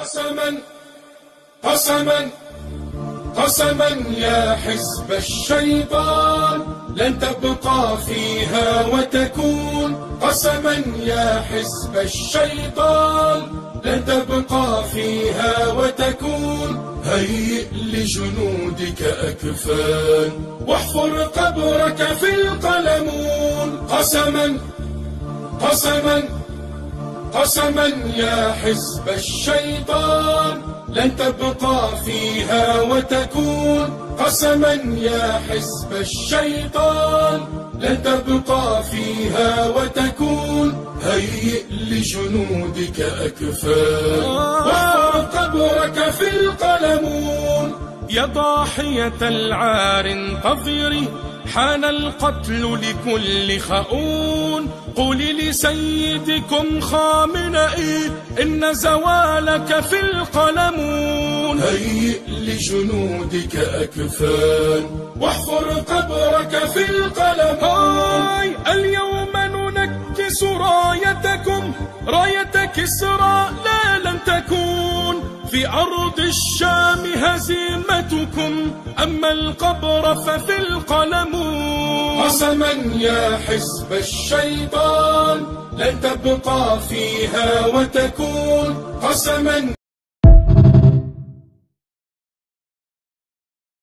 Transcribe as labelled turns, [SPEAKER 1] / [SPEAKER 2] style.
[SPEAKER 1] قسما قسما قسما يا حزب الشيطان لن تبقى فيها وتكون. قسما يا حزب الشيطان لن تبقى فيها وتكون. هيئ لجنودك أكفان واحفر قبرك في القلمون. قسما قسما قسما يا حزب الشيطان لن تبقى فيها وتكون. قسما يا حزب الشيطان لن تبقى فيها وتكون. هيئ لجنودك أكفان واحفر قبرك في القلمون.
[SPEAKER 2] يا ضاحية العار انتظري، حان القتل لكل خؤون. قولي لسيدكم خامنئي إن زوالك في القلمون.
[SPEAKER 1] هيئ لجنودك أكفان واحفر قبرك في القلمون.
[SPEAKER 2] اليوم ننكس رايتكم، راية كسرى لا لن تكون. في أرض الشام هزيمتكم، أما القبر ففي القلمون.
[SPEAKER 1] قسما يا حزب الشيطان لن تبقى فيها وتكون. قسما